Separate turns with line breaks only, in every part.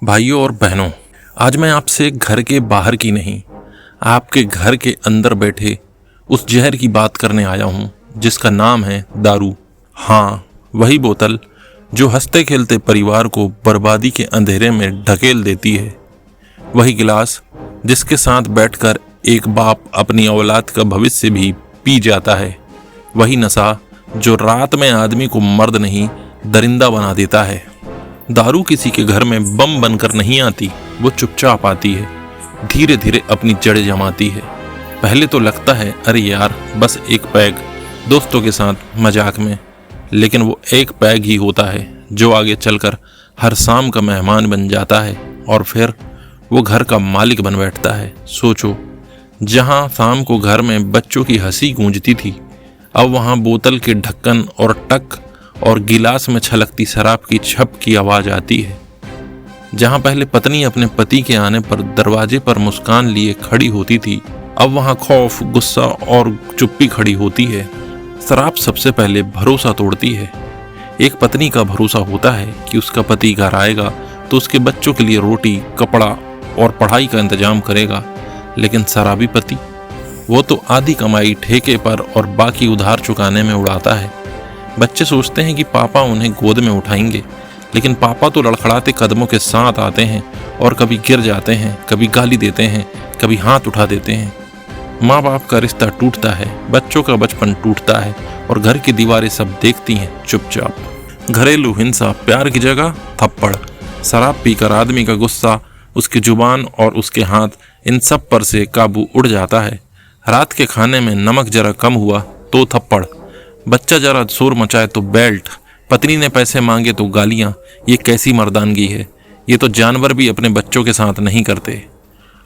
भाइयों और बहनों, आज मैं आपसे घर के बाहर की नहीं, आपके घर के अंदर बैठे उस जहर की बात करने आया हूँ जिसका नाम है दारू। हाँ, वही बोतल जो हंसते खेलते परिवार को बर्बादी के अंधेरे में ढकेल देती है। वही गिलास जिसके साथ बैठकर एक बाप अपनी औलाद का भविष्य भी पी जाता है। वही नशा जो रात में आदमी को मर्द नहीं दरिंदा बना देता है। दारू किसी के घर में बम बनकर नहीं आती, वो चुपचाप आती है, धीरे धीरे अपनी जड़ें जमाती है। पहले तो लगता है अरे यार बस एक पैग, दोस्तों के साथ मजाक में, लेकिन वो एक पैग ही होता है जो आगे चलकर हर शाम का मेहमान बन जाता है और फिर वो घर का मालिक बन बैठता है। सोचो, जहाँ शाम को घर में बच्चों की हंसी गूंजती थी, अब वहाँ बोतल के ढक्कन और टक और गिलास में छलकती शराब की छप की आवाज आती है। जहां पहले पत्नी अपने पति के आने पर दरवाजे पर मुस्कान लिए खड़ी होती थी, अब वहां खौफ, गुस्सा और चुप्पी खड़ी होती है। शराब सबसे पहले भरोसा तोड़ती है। एक पत्नी का भरोसा होता है कि उसका पति घर आएगा तो उसके बच्चों के लिए रोटी, कपड़ा और पढ़ाई का इंतजाम करेगा, लेकिन शराबी पति, वो तो आधी कमाई ठेके पर और बाकी उधार चुकाने में उड़ाता है। बच्चे सोचते हैं कि पापा उन्हें गोद में उठाएंगे, लेकिन पापा तो लड़खड़ाते कदमों के साथ आते हैं और कभी गिर जाते हैं, कभी गाली देते हैं, कभी हाथ उठा देते हैं। माँ बाप का रिश्ता टूटता है, बच्चों का बचपन टूटता है और घर की दीवारें सब देखती हैं चुपचाप। घरेलू हिंसा प्यार की जगह थप्पड़, शराब पीकर आदमी का गुस्सा, उसकी जुबान और उसके हाथ, इन सब पर से काबू उड़ जाता है। रात के खाने में नमक जरा कम हुआ तो थप्पड़, बच्चा जरा शोर मचाए तो बेल्ट, पत्नी ने पैसे मांगे तो गालियां। ये कैसी मर्दानगी है? ये तो जानवर भी अपने बच्चों के साथ नहीं करते।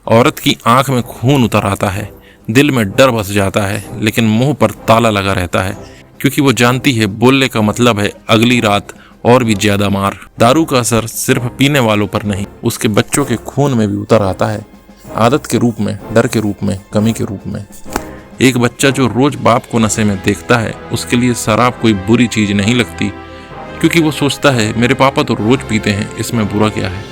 औरत की आंख में खून उतर आता है, दिल में डर बस जाता है, लेकिन मुंह पर ताला लगा रहता है, क्योंकि वो जानती है बोलने का मतलब है अगली रात और भी ज्यादा मार। दारू का असर सिर्फ पीने वालों पर नहीं, उसके बच्चों के खून में भी उतर आता है, आदत के रूप में, डर के रूप में, कमी के रूप में। एक बच्चा जो रोज बाप को नशे में देखता है, उसके लिए शराब कोई बुरी चीज नहीं लगती, क्योंकि वो सोचता है मेरे पापा तो रोज पीते हैं, इसमें बुरा क्या है।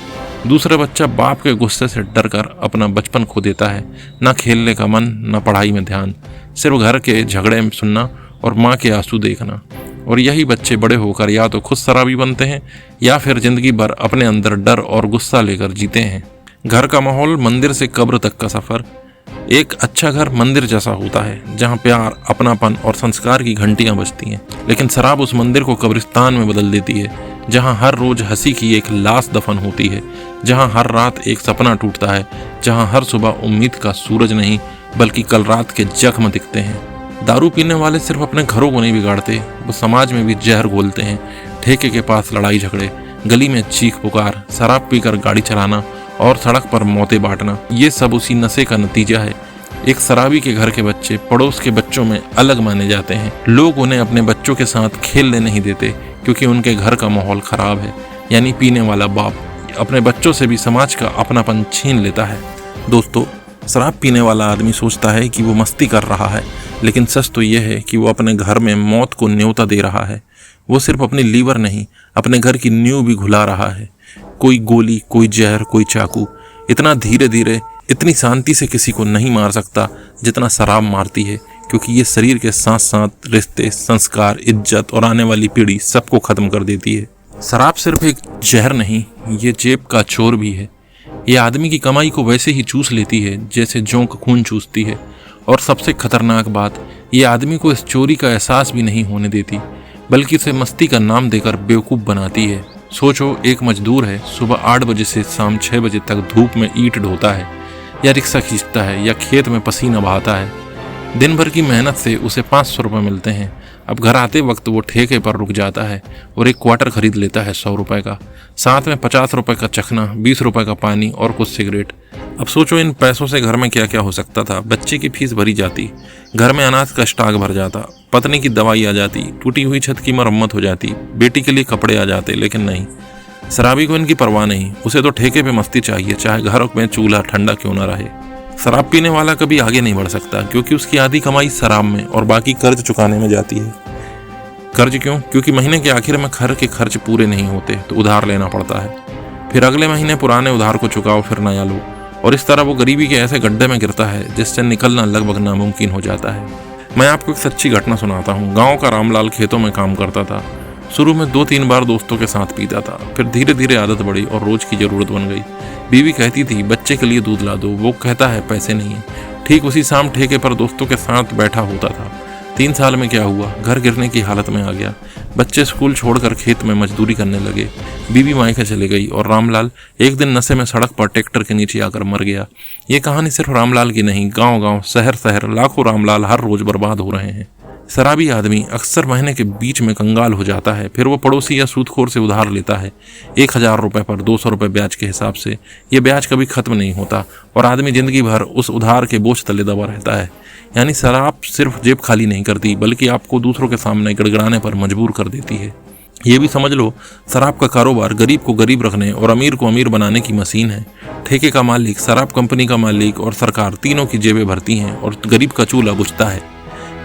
दूसरा बच्चा बाप के गुस्से से डरकर अपना बचपन खो देता है, ना खेलने का मन, ना पढ़ाई में ध्यान, सिर्फ घर के झगड़े में सुनना और माँ के आंसू देखना। और यही बच्चे बड़े होकर या तो खुद शराबी बनते हैं या फिर जिंदगी भर अपने अंदर डर और गुस्सा लेकर जीते हैं। घर का माहौल मंदिर से कब्र तक का सफर। एक अच्छा घर मंदिर जैसा होता है, जहाँ प्यार, अपनापन और संस्कार की घंटियां बजती हैं, लेकिन शराब उस मंदिर को कब्रिस्तान में बदल देती है, जहाँ हर रोज हंसी की एक लाश दफन होती है, जहाँ हर रात एक सपना टूटता है, जहाँ हर सुबह उम्मीद का सूरज नहीं बल्कि कल रात के जख्म दिखते हैं। दारू पीने वाले सिर्फ अपने घरों को नहीं बिगाड़ते, वो समाज में भी जहर घोलते हैं। ठेके के पास लड़ाई झगड़े, गली में चीख पुकार, शराब पीकर गाड़ी चलाना और सड़क पर मौतें बांटना, ये सब उसी नशे का नतीजा है। एक शराबी के घर के बच्चे पड़ोस के बच्चों में अलग माने जाते हैं। लोग उन्हें अपने बच्चों के साथ खेलने नहीं देते क्योंकि उनके घर का माहौल खराब है। यानी पीने वाला बाप अपने बच्चों से भी समाज का अपनापन छीन लेता है। दोस्तों, शराब पीने वाला आदमी सोचता है कि वो मस्ती कर रहा है, लेकिन सच तो यह है कि वो अपने घर में मौत को न्योता दे रहा है। वो सिर्फ अपनी लीवर नहीं, अपने घर की नींव भी घुला रहा है। कोई गोली, कोई जहर, कोई चाकू इतना धीरे धीरे, इतनी शांति से किसी को नहीं मार सकता जितना शराब मारती है, क्योंकि ये शरीर के साथ साथ रिश्ते, संस्कार, इज्जत और आने वाली पीढ़ी सबको खत्म कर देती है। शराब सिर्फ एक जहर नहीं, ये जेब का चोर भी है। ये आदमी की कमाई को वैसे ही चूस लेती है जैसे जोंक खून चूसती है। और सबसे खतरनाक बात, ये आदमी को इस चोरी का एहसास भी नहीं होने देती, बल्कि इसे मस्ती का नाम देकर बेवकूफ़ बनाती है। सोचो, एक मजदूर है, सुबह 8 बजे से शाम 6 बजे तक धूप में ईंट ढोता है, या रिक्शा खींचता है, या खेत में पसीना बहाता है। दिन भर की मेहनत से उसे 500 रुपये मिलते हैं। अब घर आते वक्त वो ठेके पर रुक जाता है और एक क्वार्टर खरीद लेता है 100 रुपये का, साथ में 50 रुपये का चखना, 20 रुपये का पानी और कुछ सिगरेट। अब सोचो, इन पैसों से घर में क्या क्या हो सकता था। बच्चे की फीस भरी जाती, घर में अनाज का स्टॉक भर जाता, पत्नी की दवाई आ जाती, टूटी हुई छत की मरम्मत हो जाती, बेटी के लिए कपड़े आ जाते। लेकिन नहीं, शराबी को इनकी परवाह नहीं, उसे तो ठेके पे मस्ती चाहिए, चाहे घर में चूल्हा ठंडा क्यों ना रहे। शराब पीने वाला कभी आगे नहीं बढ़ सकता, क्योंकि उसकी आधी कमाई शराब में और बाकी कर्ज चुकाने में जाती है। कर्ज क्यों? क्योंकि महीने के आखिर में घर के खर्च पूरे नहीं होते तो उधार लेना पड़ता है। फिर अगले महीने पुराने उधार को चुकाओ, फिर नया लो, और इस तरह वो गरीबी के ऐसे गड्ढे में गिरता है जिससे निकलना लगभग नामुमकिन हो जाता है। मैं आपको एक सच्ची घटना सुनाता हूँ। गाँव का रामलाल खेतों में काम करता था। शुरू में 2-3 बार दोस्तों के साथ पीता था, फिर धीरे धीरे आदत बढ़ी और रोज की जरूरत बन गई। बीवी कहती थी बच्चे के लिए दूध ला दो, वो कहता है पैसे नहीं है। ठीक उसी शाम ठेके पर दोस्तों के साथ बैठा होता था। 3 साल में क्या हुआ, घर गिरने की हालत में आ गया। बच्चे स्कूल छोड़कर खेत में मजदूरी करने लगे, बीवी मायके चले गई और रामलाल एक दिन नशे में सड़क पर ट्रैक्टर के नीचे आकर मर गया। ये कहानी सिर्फ रामलाल की नहीं, गांव गांव, शहर शहर लाखों रामलाल हर रोज बर्बाद हो रहे हैं। शराबी आदमी अक्सर महीने के बीच में कंगाल हो जाता है, फिर वो पड़ोसी या सूदखोर से उधार लेता है 1000 रुपये पर 200 रुपये ब्याज के हिसाब से। ये ब्याज कभी खत्म नहीं होता और आदमी जिंदगी भर उस उधार के बोझ तले दबा रहता है। यानी शराब सिर्फ जेब खाली नहीं करती, बल्कि आपको दूसरों के सामने गिड़गिड़ाने पर मजबूर कर देती है। ये भी समझ लो, शराब का कारोबार गरीब को गरीब रखने और अमीर को अमीर बनाने की मशीन है। ठेके का मालिक, शराब कंपनी का मालिक और सरकार तीनों की जेबें भरती हैं और गरीब का चूल्हा बुझता है।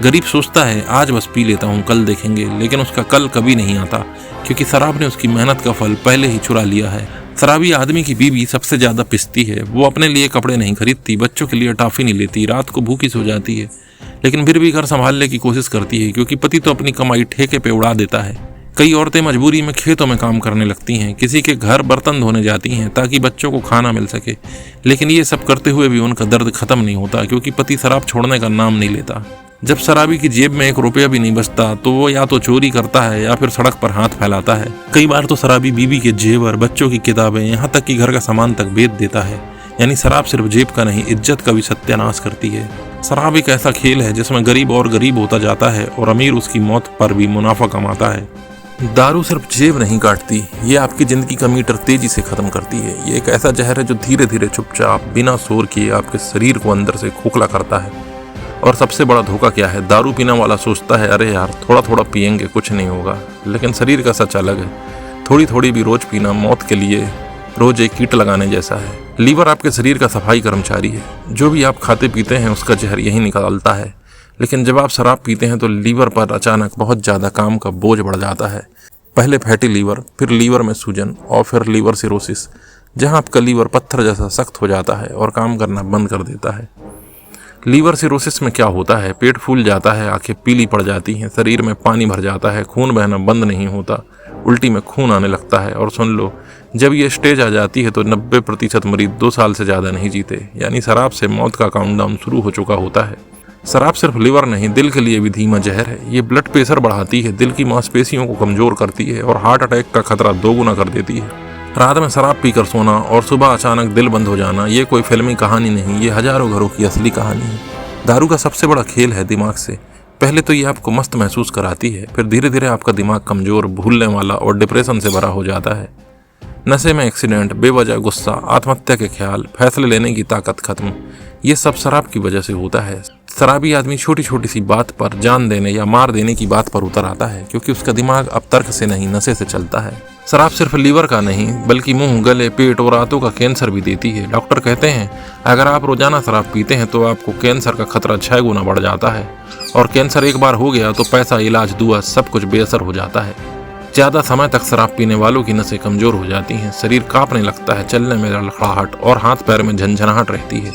गरीब सोचता है आज बस पी लेता हूँ, कल देखेंगे, लेकिन उसका कल कभी नहीं आता, क्योंकि शराब ने उसकी मेहनत का फल पहले ही चुरा लिया है। शराबी आदमी की बीवी सबसे ज्यादा पिसती है। वो अपने लिए कपड़े नहीं खरीदती, बच्चों के लिए टॉफी नहीं लेती, रात को भूखी सो जाती है, लेकिन फिर भी घर संभालने की कोशिश करती है, क्योंकि पति तो अपनी कमाई ठेके पे उड़ा देता है। कई औरतें मजबूरी में खेतों में काम करने लगती हैं, किसी के घर बर्तन धोने जाती हैं ताकि बच्चों को खाना मिल सके, लेकिन ये सब करते हुए भी उनका दर्द खत्म नहीं होता, क्योंकि पति शराब छोड़ने का नाम नहीं लेता। जब शराबी की जेब में 1 रुपया भी नहीं बचता तो वो या तो चोरी करता है या फिर सड़क पर हाथ फैलाता है। कई बार तो शराबी बीवी के जेवर, बच्चों की किताबें, यहाँ तक कि घर का सामान तक बेच देता है। यानी शराब सिर्फ जेब का नहीं, इज्जत का भी सत्यानाश करती है। शराब एक ऐसा खेल है जिसमें गरीब और गरीब होता जाता है और अमीर उसकी मौत पर भी मुनाफा कमाता है। दारू सिर्फ जेब नहीं काटती, ये आपकी जिंदगी का मीटर तेजी से खत्म करती है। ये एक ऐसा जहर है जो धीरे धीरे चुपचाप बिना शोर किए आपके शरीर को अंदर से खोखला करता है। और सबसे बड़ा धोखा क्या है, दारू पीने वाला सोचता है अरे यार थोड़ा थोड़ा पिएंगे कुछ नहीं होगा, लेकिन शरीर का सच अलग है। थोड़ी थोड़ी भी रोज पीना मौत के लिए रोज एक कीट लगाने जैसा है। लीवर आपके शरीर का सफाई कर्मचारी है, जो भी आप खाते पीते हैं उसका जहर यही निकालता है। लेकिन जब आप शराब पीते हैं तो लीवर पर अचानक बहुत ज़्यादा काम का बोझ बढ़ जाता है। पहले फैटी लीवर, फिर लीवर में सूजन और फिर लीवर सिरोसिस, जहाँ आपका लीवर पत्थर जैसा सख्त हो जाता है और काम करना बंद कर देता है। लीवर सिरोसिस में क्या होता है, पेट फूल जाता है, आंखें पीली पड़ जाती हैं, शरीर में पानी भर जाता है, खून बहना बंद नहीं होता, उल्टी में खून आने लगता है। और सुन लो, जब ये स्टेज आ जाती है तो 90% मरीज 2 साल से ज़्यादा नहीं जीते। यानी शराब से मौत का काउंटडाउन शुरू हो चुका होता है। शराब सिर्फ लिवर नहीं, दिल के लिए भी धीमा जहर है। ये ब्लड प्रेशर बढ़ाती है, दिल की मांसपेशियों को कमजोर करती है और हार्ट अटैक का खतरा 2 गुना कर देती है। रात में शराब पीकर सोना और सुबह अचानक दिल बंद हो जाना, ये कोई फिल्मी कहानी नहीं, ये हजारों घरों की असली कहानी है। दारू का सबसे बड़ा खेल है दिमाग से। पहले तो ये आपको मस्त महसूस कराती है, फिर धीरे धीरे आपका दिमाग कमजोर, भूलने वाला और डिप्रेशन से भरा हो जाता है। नशे में एक्सीडेंट, बेवजह गुस्सा, आत्महत्या के ख्याल, फैसले लेने की ताकत खत्म, ये सब शराब की वजह से होता है। शराबी आदमी छोटी छोटी सी बात पर जान देने या मार देने की बात पर उतर आता है, क्योंकि उसका दिमाग अब तर्क से नहीं नशे से चलता है। शराब सिर्फ लीवर का नहीं, बल्कि मुंह, गले, पेट और आंतों का कैंसर भी देती है। डॉक्टर कहते हैं अगर आप रोजाना शराब पीते हैं तो आपको कैंसर का खतरा 6 गुना बढ़ जाता है, और कैंसर एक बार हो गया तो पैसा, इलाज, दुआ सब कुछ बेअसर हो जाता है। ज्यादा समय तक शराब पीने वालों की नसें कमजोर हो जाती हैं, शरीर कांपने लगता है, चलने में लड़खड़ाहट और हाथ पैर में झंझनाहट रहती है।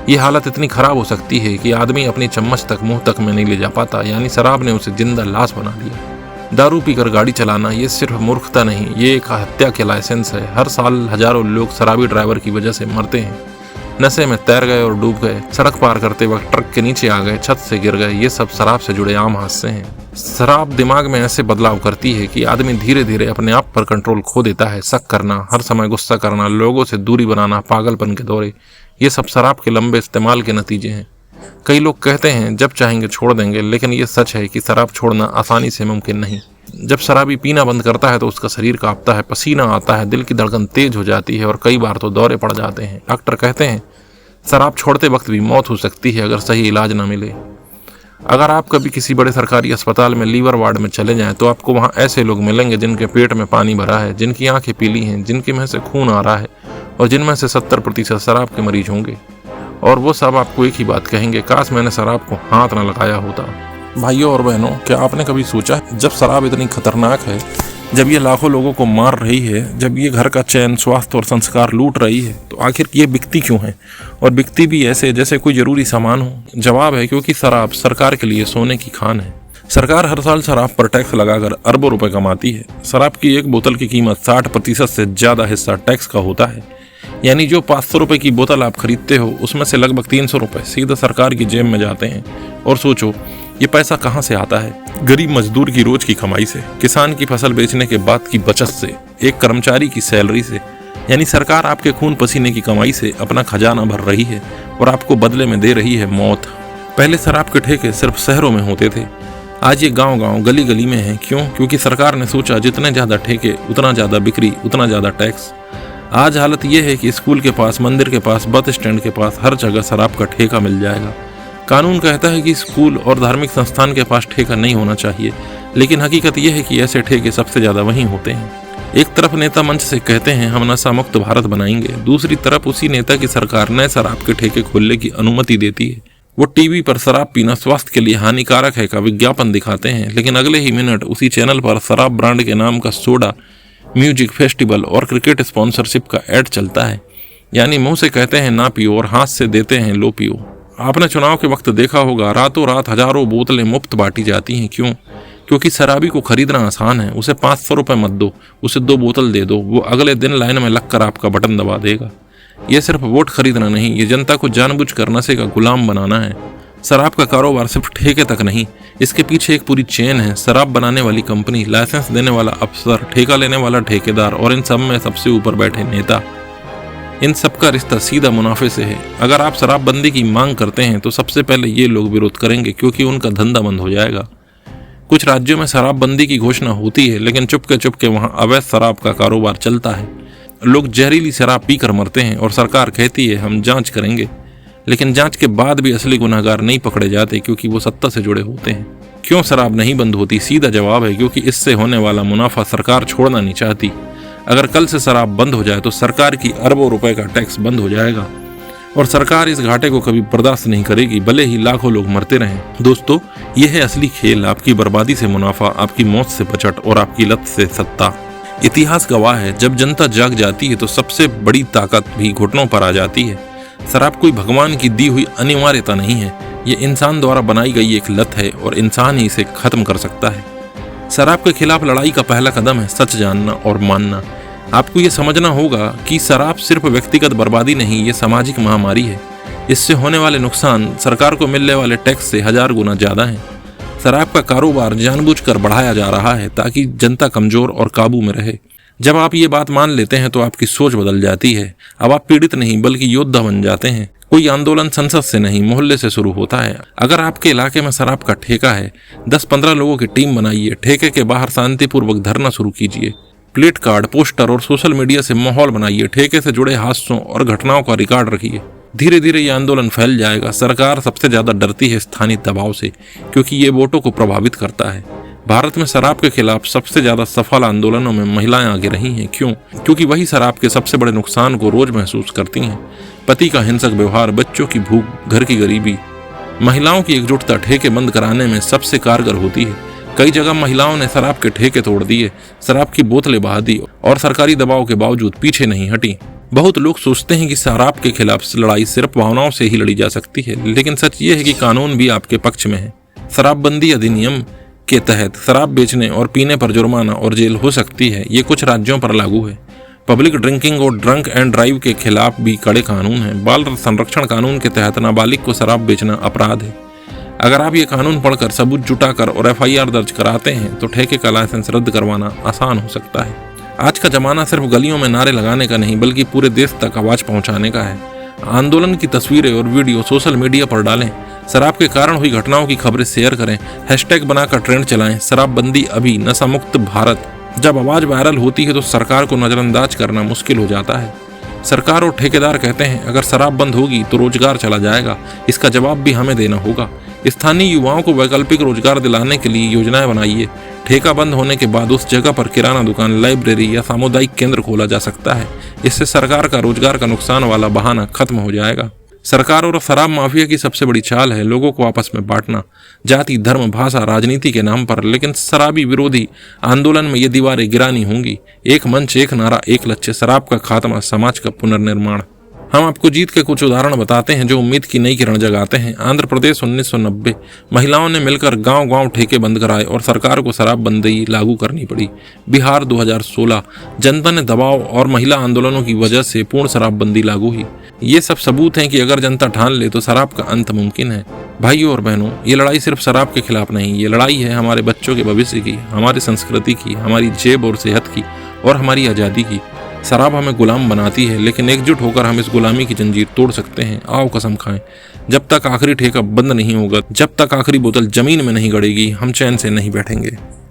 ये हालत इतनी खराब हो सकती है कि आदमी अपनी चम्मच तक मुंह तक में नहीं ले जा पाता। यानी शराब ने उसे जिंदा लाश बना दिया। दारू पीकर गाड़ी चलाना ये सिर्फ मूर्खता नहीं, ये एक हत्या के लाइसेंस है। हर साल हजारों लोग शराबी ड्राइवर की वजह से मरते हैं। नशे में तैर गए और डूब गए, सड़क पार करते वक्त ट्रक के नीचे आ गए, छत से गिर गए, ये सब शराब से जुड़े आम हादसे हैं। शराब दिमाग में ऐसे बदलाव करती है कि आदमी धीरे धीरे अपने आप पर कंट्रोल खो देता है। शक करना, हर समय गुस्सा करना, लोगों से दूरी बनाना, पागलपन के दौरे, ये सब शराब के लंबे इस्तेमाल के नतीजे हैं। कई लोग कहते हैं जब चाहेंगे छोड़ देंगे, लेकिन ये सच है कि शराब छोड़ना आसानी से मुमकिन नहीं। जब शराबी पीना बंद करता है तो उसका शरीर कांपता है, पसीना आता है, दिल की धड़कन तेज हो जाती है और कई बार तो दौरे पड़ जाते हैं। डॉक्टर कहते हैं शराब छोड़ते वक्त भी मौत हो सकती है अगर सही इलाज ना मिले। अगर आप कभी किसी बड़े सरकारी अस्पताल में लीवर वार्ड में चले जाएं तो आपको वहां ऐसे लोग मिलेंगे जिनके पेट में पानी भरा है, जिनकी आंखें पीली हैं, जिनकी मुंह से खून आ रहा है और जिनमें से 70% शराब के मरीज होंगे। और वो सब आपको एक ही बात कहेंगे, काश मैंने शराब को हाथ न लगाया होता। भाइयों और बहनों, क्या आपने कभी सोचा जब शराब इतनी खतरनाक है जब ये लाखों लोगों को मार रही है, जब ये घर का चैन, स्वास्थ्य और संस्कार लूट रही है, तो आखिर ये बिकती क्यों है? और बिकती भी ऐसे जैसे कोई जरूरी सामान हो। जवाब है क्योंकि शराब सरकार के लिए सोने की खान है। सरकार हर साल शराब पर टैक्स लगाकर अरबों रुपए कमाती है। शराब की एक बोतल की कीमत 60% से ज्यादा हिस्सा टैक्स का होता है। यानी जो 500 रुपए की बोतल आप खरीदते हो, उसमें से लगभग 300 रुपए सीधा सरकार की जेब में जाते हैं। और सोचो ये पैसा कहाँ से आता है? गरीब मजदूर की रोज की कमाई से, किसान की फसल बेचने के बाद की बचत से, एक कर्मचारी की सैलरी से। यानी सरकार आपके खून पसीने की कमाई से अपना खजाना भर रही है और आपको बदले में दे रही है मौत। पहले शराब के ठेके सिर्फ शहरों में होते थे, आज ये गांव गांव गली गली में है। क्यों? क्योंकि सरकार ने सोचा जितने ज्यादा ठेके उतना ज्यादा बिक्री, उतना ज्यादा टैक्स। आज हालत यह है कि स्कूल के पास, मंदिर के पास, बस स्टैंड के पास हर जगह शराब का ठेका मिल जाएगा। कानून कहता है कि स्कूल और धार्मिक संस्थान के पास ठेका नहीं होना चाहिए, लेकिन हकीकत यह है कि ऐसे ठेके सबसे ज्यादा वहीं होते हैं। एक तरफ नेता मंच से कहते हैं हम नशा मुक्त भारत बनाएंगे, दूसरी तरफ उसी नेता की सरकार नए शराब के ठेके खोलने की अनुमति देती है। वो टीवी पर शराब पीना स्वास्थ्य के लिए हानिकारक है का विज्ञापन दिखाते हैं, लेकिन अगले ही मिनट उसी चैनल पर शराब ब्रांड के नाम का सोडा, म्यूजिक फेस्टिवल और क्रिकेट स्पॉन्सरशिप का ऐड चलता है। यानी मुंह से कहते हैं ना पियो और हाथ से देते हैं लो पियो। आपने चुनाव के वक्त देखा होगा, रातों रात हजारों बोतलें मुफ्त बांटी जाती हैं। क्यों? क्योंकि शराबी को खरीदना आसान है। उसे 500 रुपए मत दो, उसे 2 बोतल दे दो, वो अगले दिन लाइन में लगकर आपका बटन दबा देगा। ये सिर्फ वोट खरीदना नहीं, ये जनता को जानबूझकर नशे का गुलाम बनाना है। शराब का कारोबार सिर्फ ठेके तक नहीं, इसके पीछे एक पूरी चेन है। शराब बनाने वाली कंपनी, लाइसेंस देने वाला अफसर, ठेका लेने वाला ठेकेदार और इन सब में सबसे ऊपर बैठे नेता। इन सब का रिश्ता सीधा मुनाफे से है। अगर आप शराबबंदी की मांग करते हैं तो सबसे पहले ये लोग विरोध करेंगे, क्योंकि उनका धंधा बंद हो जाएगा। कुछ राज्यों में शराबबंदी की घोषणा होती है, लेकिन चुपके चुपके वहां अवैध शराब का कारोबार चलता है। लोग जहरीली शराब पीकर मरते हैं और सरकार कहती है हम जांच करेंगे, लेकिन जांच के बाद भी असली गुनहगार नहीं पकड़े जाते, क्योंकि वो सत्ता से जुड़े होते हैं। क्यों शराब नहीं बंद होती? सीधा जवाब है क्योंकि इससे होने वाला मुनाफा सरकार छोड़ना नहीं चाहती। अगर कल से शराब बंद हो जाए तो सरकार की अरबों रुपए का टैक्स बंद हो जाएगा और सरकार इस घाटे को कभी बर्दाश्त नहीं करेगी, भले ही लाखों लोग मरते रहें। दोस्तों, यह है असली खेल। आपकी बर्बादी से मुनाफा, आपकी मौत से बचत और आपकी लत से सत्ता। इतिहास गवाह है, जब जनता जाग जाती है तो सबसे बड़ी ताकत भी घुटनों पर आ जाती है। शराब कोई भगवान की दी हुई अनिवार्यता नहीं है, ये इंसान द्वारा बनाई गई एक लत है और इंसान ही इसे खत्म कर सकता है। शराब के खिलाफ लड़ाई का पहला कदम है सच जानना और मानना। आपको ये समझना होगा कि शराब सिर्फ व्यक्तिगत बर्बादी नहीं, ये सामाजिक महामारी है। इससे होने वाले नुकसान सरकार को मिलने वाले टैक्स से 1000 गुना ज्यादा है। शराब का कारोबार जानबूझकर बढ़ाया जा रहा है ताकि जनता कमजोर और काबू में रहे। जब आप ये बात मान लेते हैं तो आपकी सोच बदल जाती है। अब आप पीड़ित नहीं बल्कि योद्धा बन जाते हैं। कोई आंदोलन संसद से नहीं, मोहल्ले से शुरू होता है। अगर आपके इलाके में शराब का ठेका है, 10-15 लोगों की टीम बनाइए, ठेके के बाहर शांतिपूर्वक धरना शुरू कीजिए, प्लेट कार्ड, पोस्टर और सोशल मीडिया से माहौल बनाइए, ठेके से जुड़े हादसों और घटनाओं का रिकॉर्ड रखिए। धीरे धीरे ये आंदोलन फैल जाएगा। सरकार सबसे ज्यादा डरती है स्थानीय दबाव से, क्योंकि ये वोटों को प्रभावित करता है। भारत में शराब के खिलाफ सबसे ज्यादा सफल आंदोलनों में महिलाएं आगे रही हैं। क्यों? क्योंकि वही शराब के सबसे बड़े नुकसान को रोज महसूस करती हैं। पति का हिंसक व्यवहार, बच्चों की भूख, घर की गरीबी। महिलाओं की एकजुटता ठेके बंद कराने में सबसे कारगर होती है। कई जगह महिलाओं ने शराब के ठेके तोड़ दिए, शराब की बोतलें बहा दी और सरकारी दबाव के बावजूद पीछे नहीं हटी। बहुत लोग सोचते हैं कि शराब के खिलाफ लड़ाई सिर्फ भावनाओं से ही लड़ी जा सकती है, लेकिन सच ये है कि कानून भी आपके पक्ष में है। शराबबंदी अधिनियम के तहत शराब बेचने और पीने पर जुर्माना और जेल हो सकती है। ये कुछ राज्यों पर लागू है। पब्लिक ड्रिंकिंग और ड्रंक एंड ड्राइव के खिलाफ भी कड़े कानून हैं। बाल संरक्षण कानून के तहत नाबालिग को शराब बेचना अपराध है। अगर आप ये कानून पढ़कर, सबूत जुटाकर और FIR दर्ज कराते हैं तो ठेके का लाइसेंस रद्द करवाना आसान हो सकता है। आज का जमाना सिर्फ गलियों में नारे लगाने का नहीं, बल्कि पूरे देश तक आवाज पहुंचाने का है। आंदोलन की तस्वीरें और वीडियो सोशल मीडिया पर डालें। शराब के कारण हुई घटनाओं की खबरें शेयर करें। हैशटैग बनाकर ट्रेंड चलाएं, शराबबंदी अभी, नशा मुक्त भारत। जब आवाज वायरल होती है तो सरकार को नजरअंदाज करना मुश्किल हो जाता है। सरकार और ठेकेदार कहते हैं अगर शराब बंद होगी तो रोजगार चला जाएगा। इसका जवाब भी हमें देना होगा। स्थानीय युवाओं को वैकल्पिक रोजगार दिलाने के लिए योजनाएं बनाइए। ठेका बंद होने के बाद उस जगह पर किराना दुकान, लाइब्रेरी या सामुदायिक केंद्र खोला जा सकता है। इससे सरकार का रोजगार का नुकसान वाला बहाना खत्म हो जाएगा। सरकार और शराब माफिया की सबसे बड़ी चाल है लोगों को आपस में बांटना, जाति, धर्म, भाषा, राजनीति के नाम पर। लेकिन शराबी विरोधी आंदोलन में ये दीवारें गिरानी होंगी। एक मंच, एक नारा, एक लक्ष्य, शराब का खात्मा, समाज का पुनर्निर्माण। हम आपको जीत के कुछ उदाहरण बताते हैं जो उम्मीद की नई किरण जगाते हैं। आंध्र प्रदेश 1990, महिलाओं ने मिलकर गांव-गांव ठेके बंद कराए और सरकार को शराबबंदी लागू करनी पड़ी। बिहार 2016, जनता ने दबाव और महिला आंदोलनों की वजह से पूर्ण शराबबंदी लागू हुई। ये सब सबूत हैं कि अगर जनता ठान ले तो शराब का अंत मुमकिन है। भाइयों और बहनों, ये लड़ाई सिर्फ शराब के खिलाफ नहीं, ये लड़ाई है हमारे बच्चों के भविष्य की, हमारी संस्कृति की, हमारी जेब और सेहत की और हमारी आज़ादी की। शराब हमें गुलाम बनाती है, लेकिन एकजुट होकर हम इस गुलामी की जंजीर तोड़ सकते हैं। आओ कसम खाएं, जब तक आखिरी ठेका बंद नहीं होगा, जब तक आखिरी बोतल जमीन में नहीं गड़ेगी, हम चैन से नहीं बैठेंगे।